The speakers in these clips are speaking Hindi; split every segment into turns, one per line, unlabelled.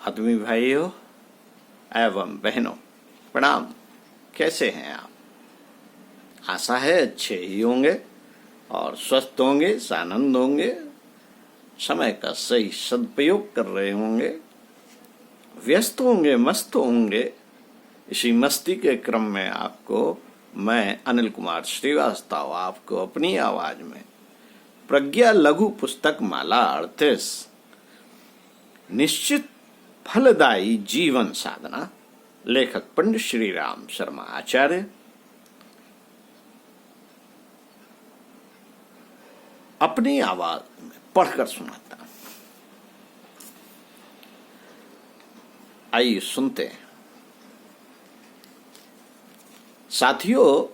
आदमी भाइयों एवं बहनों, प्रणाम। कैसे हैं आप? आशा है अच्छे ही होंगे और स्वस्थ होंगे, सानंद होंगे, समय का सही सदुपयोग कर रहे होंगे, व्यस्त होंगे, मस्त होंगे। इसी मस्ती के क्रम में आपको मैं अनिल कुमार श्रीवास्तव आपको अपनी आवाज में प्रज्ञा लघु पुस्तक माला 38 निश्चित फलदायी जीवन साधना, लेखक पंडित श्री राम शर्मा आचार्य, अपनी आवाज में पढ़कर सुनाता। आइए सुनते हैं। साथियों,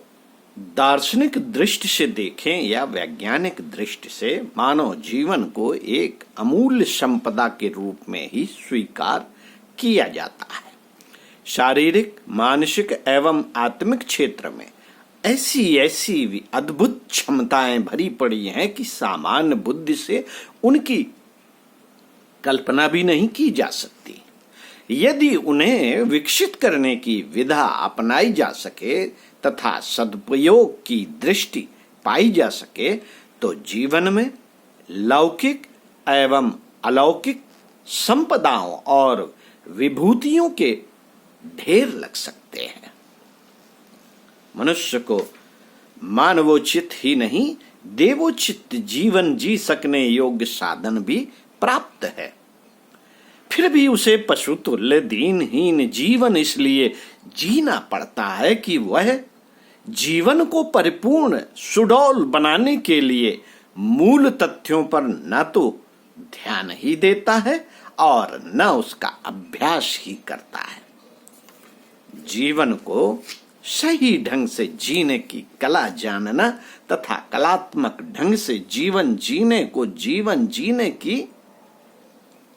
दार्शनिक दृष्टि से देखें या वैज्ञानिक दृष्टि से, मानव जीवन को एक अमूल्य संपदा के रूप में ही स्वीकार किया जाता है। शारीरिक, मानसिक एवं आत्मिक क्षेत्र में ऐसी अद्भुत क्षमताएं भरी पड़ी हैं कि सामान्य बुद्धि से उनकी कल्पना भी नहीं की जा सकती। यदि उन्हें विकसित करने की विधा अपनाई जा सके तथा सदुपयोग की दृष्टि पाई जा सके तो जीवन में लौकिक एवं अलौकिक संपदाओं और विभूतियों के ढेर लग सकते हैं। मनुष्य को मानवोचित ही नहीं, देवोचित जीवन जी सकने योग्य साधन भी प्राप्त है। फिर भी उसे पशु तुल्य दीनहीन जीवन इसलिए जीना पड़ता है कि वह जीवन को परिपूर्ण सुडौल बनाने के लिए मूल तथ्यों पर न तो ध्यान ही देता है और न उसका अभ्यास ही करता है। जीवन को सही ढंग से जीने की कला जानना तथा कलात्मक ढंग से जीवन जीने को जीवन जीने की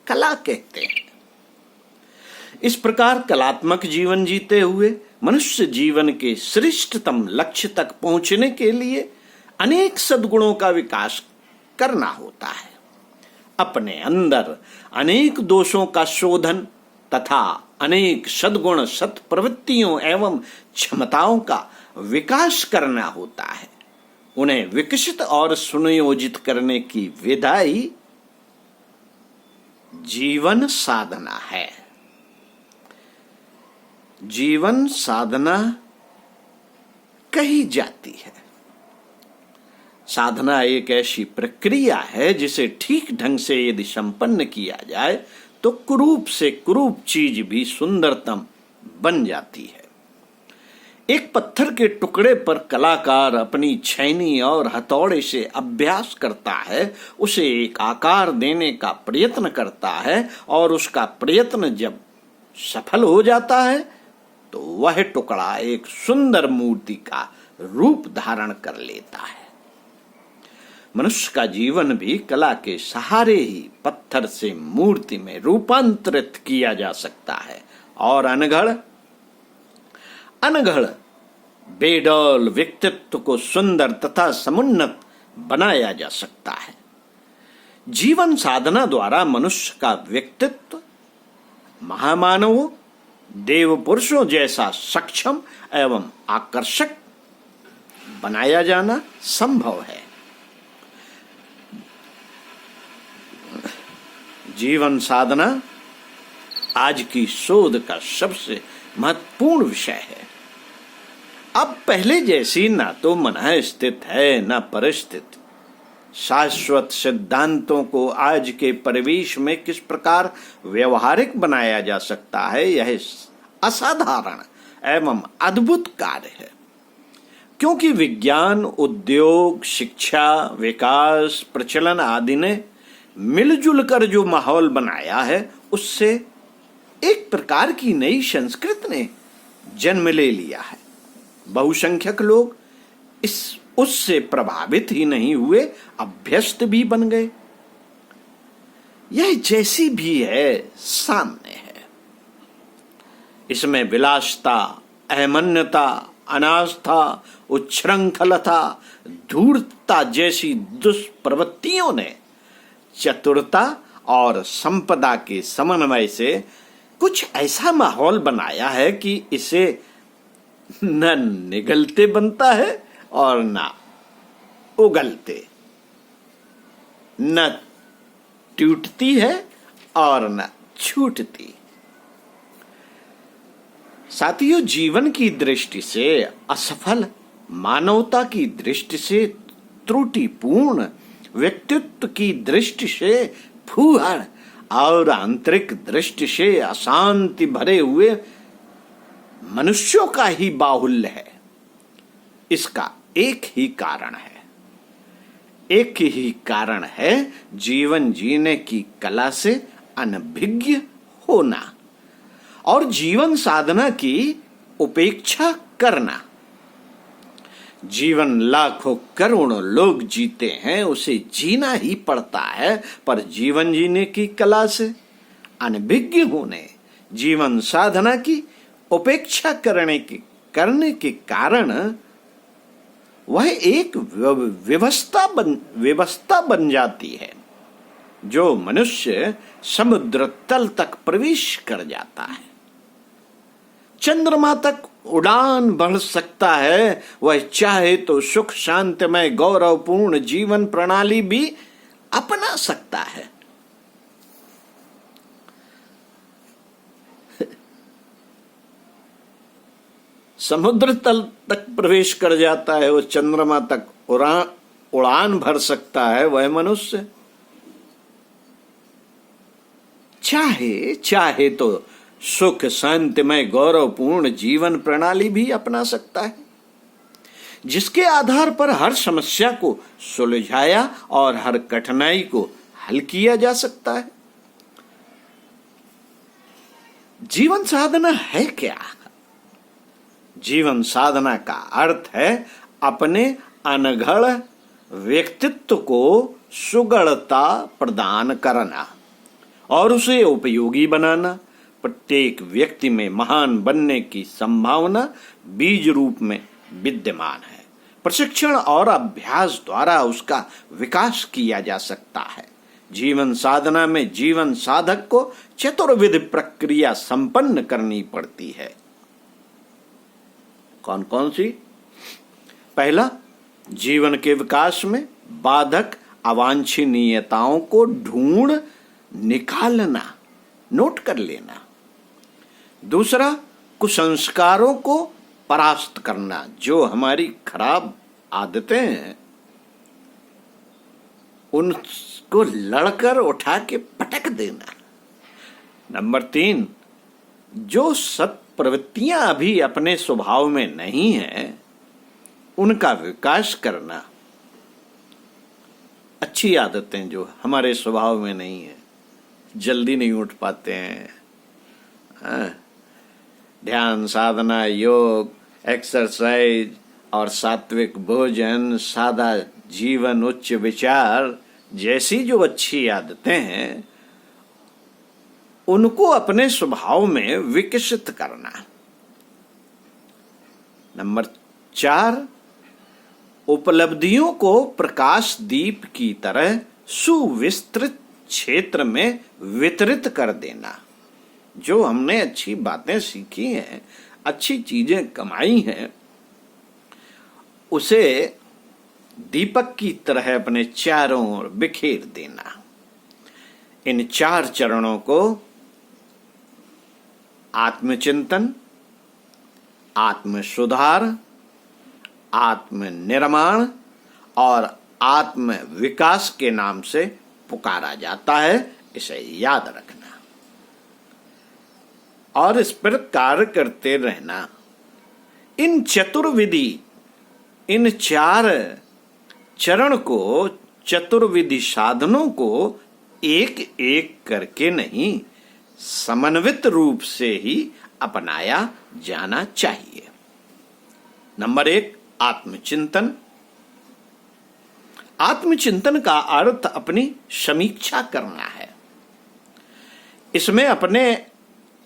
कला कहते हैं। इस प्रकार कलात्मक जीवन जीते हुए मनुष्य जीवन के श्रेष्ठतम लक्ष्य तक पहुंचने के लिए अनेक सद्गुणों का विकास करना होता है। अपने अंदर अनेक दोषों का शोधन तथा अनेक सद्गुण सत् प्रवृत्तियों एवं क्षमताओं का विकास करना होता है। उन्हें विकसित और सुनियोजित करने की विधा ही जीवन साधना है। जीवन साधना कही जाती है। साधना एक ऐसी प्रक्रिया है जिसे ठीक ढंग से यदि संपन्न किया जाए तो कुरूप से कुरूप चीज भी सुंदरतम बन जाती है। एक पत्थर के टुकड़े पर कलाकार अपनी छैनी और हथौड़े से अभ्यास करता है, उसे एक आकार देने का प्रयत्न करता है और उसका प्रयत्न जब सफल हो जाता है तो वह टुकड़ा एक सुंदर मूर्ति का रूप धारण कर लेता है। मनुष्य का जीवन भी कला के सहारे ही पत्थर से मूर्ति में रूपांतरित किया जा सकता है और अनगढ़ बेडौल व्यक्तित्व को सुंदर तथा समुन्नत बनाया जा सकता है। जीवन साधना द्वारा मनुष्य का व्यक्तित्व महामानवों, देव पुरुषों जैसा सक्षम एवं आकर्षक बनाया जाना संभव है। जीवन साधना आज की शोध का सबसे महत्वपूर्ण विषय है। अब पहले जैसी ना तो मनः स्थित है न परिस्थित। शाश्वत सिद्धांतों को आज के परिवेश में किस प्रकार व्यवहारिक बनाया जा सकता है, यह असाधारण एवं अद्भुत कार्य है। क्योंकि विज्ञान, उद्योग, शिक्षा, विकास, प्रचलन आदि ने मिलजुल कर जो माहौल बनाया है, उससे एक प्रकार की नई संस्कृति ने जन्म ले लिया है। बहुसंख्यक लोग उससे प्रभावित ही नहीं हुए, अभ्यस्त भी बन गए। यह जैसी भी है सामने है। इसमें विलासता, अहमन्यता, अनास्था, उच्छृंखलता, धूर्तता जैसी दुष्प्रवृत्तियों ने चतुरता और संपदा के समन्वय से कुछ ऐसा माहौल बनाया है कि इसे न निगलते बनता है और न उगलते, न टूटती है और न छूटती। साथियों, जीवन की दृष्टि से असफल, मानवता की दृष्टि से त्रुटिपूर्ण, व्यक्तित्व की दृष्टि से फूहड़ और आंतरिक दृष्टि से अशांति भरे हुए मनुष्यों का ही बाहुल्य है। इसका एक ही कारण है जीवन जीने की कला से अनभिज्ञ होना और जीवन साधना की उपेक्षा करना। जीवन लाखों करोड़ों लोग जीते हैं, उसे जीना ही पड़ता है, पर जीवन जीने की कला से अनभिज्ञ होने, जीवन साधना की उपेक्षा करने के कारण वह एक व्यवस्था बन जाती है जो मनुष्य समुद्र तल तक प्रवेश कर जाता है। चंद्रमा तक उड़ान बढ़ सकता है, वह चाहे तो सुख शांतिमय गौरवपूर्ण जीवन प्रणाली भी अपना सकता है। समुद्र तल तक प्रवेश कर जाता है, वो चंद्रमा तक उड़ान भर सकता है, वह मनुष्य चाहे तो सुख शांतिमय गौरवपूर्ण जीवन प्रणाली भी अपना सकता है, जिसके आधार पर हर समस्या को सुलझाया और हर कठिनाई को हल किया जा सकता है। जीवन साधना है क्या? जीवन साधना का अर्थ है अपने अनघड़ व्यक्तित्व को सुगढ़ता प्रदान करना और उसे उपयोगी बनाना। प्रत्येक व्यक्ति में महान बनने की संभावना बीज रूप में विद्यमान है। प्रशिक्षण और अभ्यास द्वारा उसका विकास किया जा सकता है। जीवन साधना में जीवन साधक को चतुर्विध प्रक्रिया संपन्न करनी पड़ती है। कौन कौन सी? पहला, जीवन के विकास में बाधक अवांछनीयताओं को ढूंढ निकालना, नोट कर लेना। दूसरा, कुसंस्कारों को परास्त करना, जो हमारी खराब आदतें हैं उनको लड़कर उठा के पटक देना। नंबर 3, जो सत प्रवृत्तियां अभी अपने स्वभाव में नहीं है उनका विकास करना। अच्छी आदतें जो हमारे स्वभाव में नहीं है, जल्दी नहीं उठ पाते हैं, ध्यान साधना, योग, एक्सरसाइज और सात्विक भोजन, सादा जीवन, उच्च विचार जैसी जो अच्छी आदतें हैं उनको अपने स्वभाव में विकसित करना। नंबर 4, उपलब्धियों को प्रकाश दीप की तरह सुविस्तृत क्षेत्र में वितरित कर देना। जो हमने अच्छी बातें सीखी हैं, अच्छी चीजें कमाई हैं, उसे दीपक की तरह अपने चारों ओर बिखेर देना। इन 4 चरणों को आत्मचिंतन, आत्म सुधार, आत्म निर्माण और आत्म विकास के नाम से पुकारा जाता है। इसे याद रखना और इस पर कार्य करते रहना। इन 4 चरण को, चतुर्विधि साधनों को एक एक करके नहीं, समन्वित रूप से ही अपनाया जाना चाहिए। नंबर 1, आत्मचिंतन। आत्मचिंतन का अर्थ अपनी समीक्षा करना है। इसमें अपने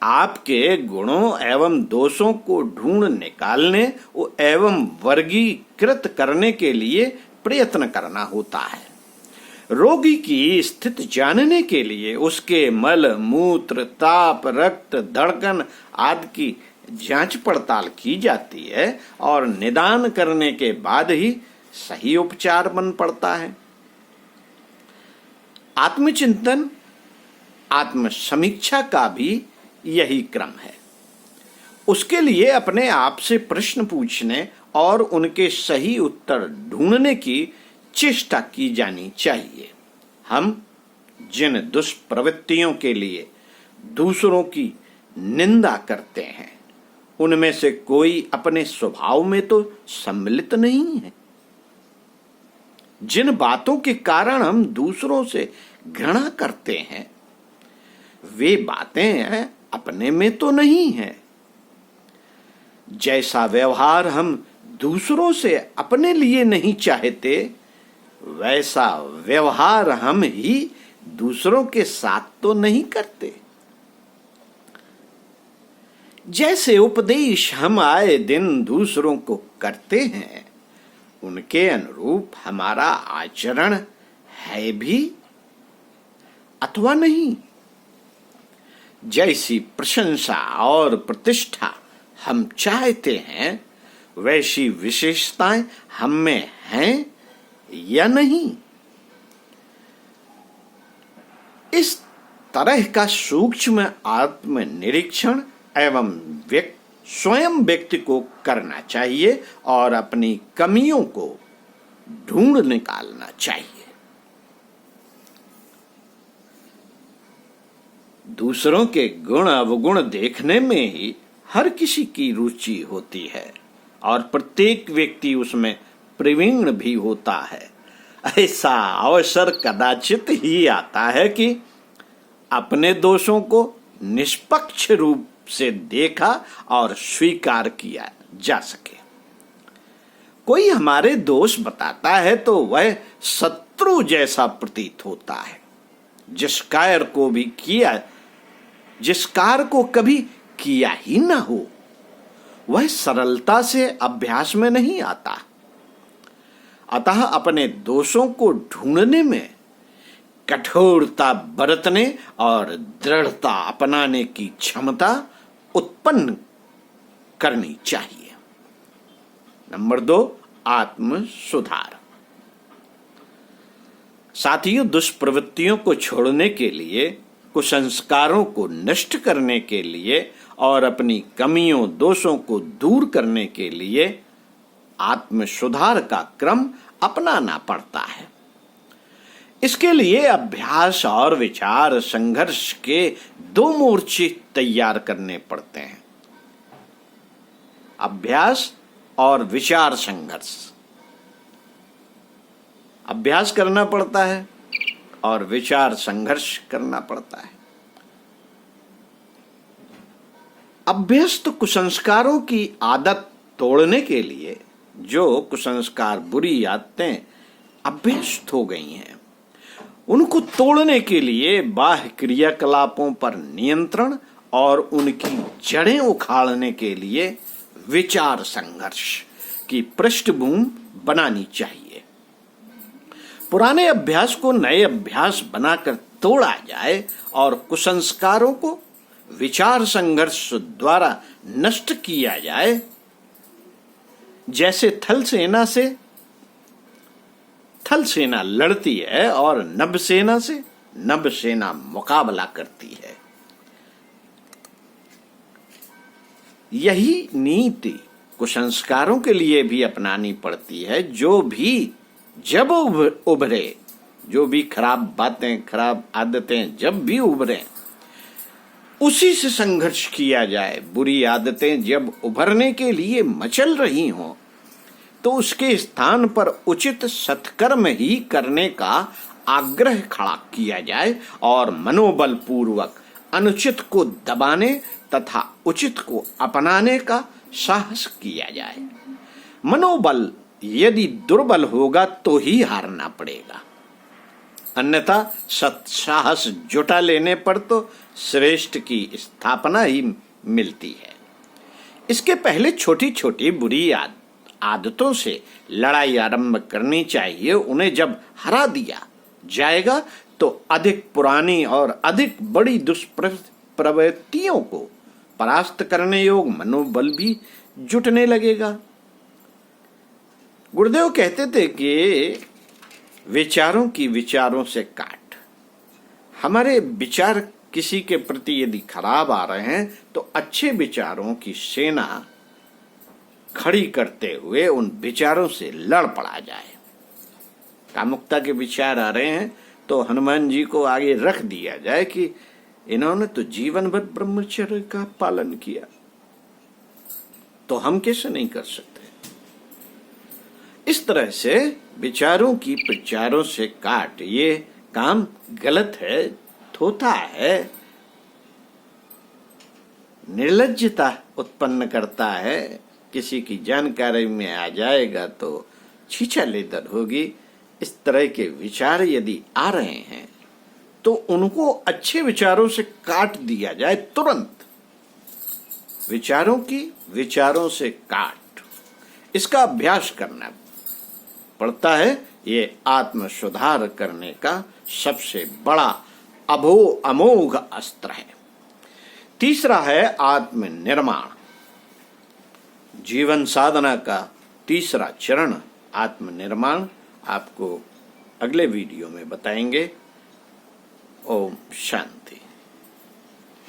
आपके गुणों एवं दोषों को ढूंढ निकालने एवं वर्गीकृत करने के लिए प्रयत्न करना होता है। रोगी की स्थिति जानने के लिए उसके मल मूत्र ताप रक्त धड़कन आदि की जांच पड़ताल की जाती है और निदान करने के बाद ही सही उपचार बन पड़ता है। आत्मचिंतन आत्म समीक्षा का भी यही क्रम है। उसके लिए अपने आप से प्रश्न पूछने और उनके सही उत्तर ढूंढने की चेष्टा की जानी चाहिए। हम जिन दुष्प्रवृत्तियों के लिए दूसरों की निंदा करते हैं उनमें से कोई अपने स्वभाव में तो सम्मिलित नहीं है। जिन बातों के कारण हम दूसरों से घृणा करते हैं वे बातें अपने में तो नहीं है। जैसा व्यवहार हम दूसरों से अपने लिए नहीं चाहते वैसा व्यवहार हम ही दूसरों के साथ तो नहीं करते। जैसे उपदेश हम आए दिन दूसरों को करते हैं उनके अनुरूप हमारा आचरण है भी अथवा नहीं। जैसी प्रशंसा और प्रतिष्ठा हम चाहते हैं वैसी विशेषताएं हम में हैं या नहीं। इस तरह का सूक्ष्म आत्मनिरीक्षण एवं स्वयं व्यक्ति को करना चाहिए और अपनी कमियों को ढूंढ निकालना चाहिए। दूसरों के गुण अवगुण देखने में ही हर किसी की रुचि होती है और प्रत्येक व्यक्ति उसमें प्रवीण भी होता है। ऐसा अवसर कदाचित ही आता है कि अपने दोषों को निष्पक्ष रूप से देखा और स्वीकार किया जा सके। कोई हमारे दोष बताता है तो वह शत्रु जैसा प्रतीत होता है। जिस कार्य को कभी किया ही ना हो वह सरलता से अभ्यास में नहीं आता। अतः अपने दोषों को ढूंढने में कठोरता बरतने और दृढ़ता अपनाने की क्षमता उत्पन्न करनी चाहिए। नंबर 2, आत्म सुधार। साथियों, दुष्प्रवृत्तियों को छोड़ने के लिए, कुसंस्कारों को नष्ट करने के लिए और अपनी कमियों दोषों को दूर करने के लिए आत्म सुधार का क्रम अपनाना पड़ता है। इसके लिए अभ्यास और विचार संघर्ष के 2 मोर्चे तैयार करने पड़ते हैं। अभ्यास और विचार संघर्ष। अभ्यास करना पड़ता है और विचार संघर्ष करना पड़ता है। अभ्यस्त कुसंस्कारों की आदत तोड़ने के लिए जो कुसंस्कार बुरी आदतें अभ्यस्त हो गई हैं उनको तोड़ने के लिए बाह्य क्रियाकलापों पर नियंत्रण और उनकी जड़ें उखाड़ने के लिए विचार संघर्ष की पृष्ठभूमि बनानी चाहिए। पुराने अभ्यास को नए अभ्यास बनाकर तोड़ा जाए और कुसंस्कारों को विचार संघर्ष द्वारा नष्ट किया जाए। जैसे थल सेना लड़ती है और नभसेना से नभसेना मुकाबला करती है। यही नीति कुसंस्कारों के लिए भी अपनानी पड़ती है। जब उभरे, जो भी खराब बातें खराब आदतें जब भी उभरे उसी से संघर्ष किया जाए। बुरी आदतें जब उभरने के लिए मचल रही हों तो उसके स्थान पर उचित सत्कर्म ही करने का आग्रह खड़ा किया जाए और मनोबल पूर्वक अनुचित को दबाने तथा उचित को अपनाने का साहस किया जाए। मनोबल यदि दुर्बल होगा तो ही हारना पड़ेगा, अन्यथा सत्साहस जुटा लेने पर तो श्रेष्ठ की स्थापना ही मिलती है। इसके पहले छोटी छोटी बुरी आदतों से लड़ाई आरंभ करनी चाहिए। उन्हें जब हरा दिया जाएगा तो अधिक पुरानी और अधिक बड़ी दुष्प्रवृत्तियों को परास्त करने योग मनोबल भी जुटने लगेगा। गुरुदेव कहते थे कि विचारों की विचारों से काट। हमारे विचार किसी के प्रति यदि खराब आ रहे हैं तो अच्छे विचारों की सेना खड़ी करते हुए उन विचारों से लड़ पड़ा जाए। कामुकता के विचार आ रहे हैं तो हनुमान जी को आगे रख दिया जाए कि इन्होंने तो जीवन भर ब्रह्मचर्य का पालन किया, तो हम कैसे नहीं कर सकते। इस तरह से विचारों की प्रचारों से काट, ये काम गलत है, थोथा है, निर्लज्जता उत्पन्न करता है। किसी की जानकारी में आ जाएगा तो छीछा लेदर होगी। इस तरह के विचार यदि आ रहे हैं तो उनको अच्छे विचारों से काट दिया जाए तुरंत। विचारों की विचारों से काट, इसका अभ्यास करना पड़ता है। ये आत्म सुधार करने का सबसे बड़ा अमोघ अस्त्र है। तीसरा है आत्म निर्माण। जीवन साधना का तीसरा चरण आत्म निर्माण आपको अगले वीडियो में बताएंगे। ओम शांति।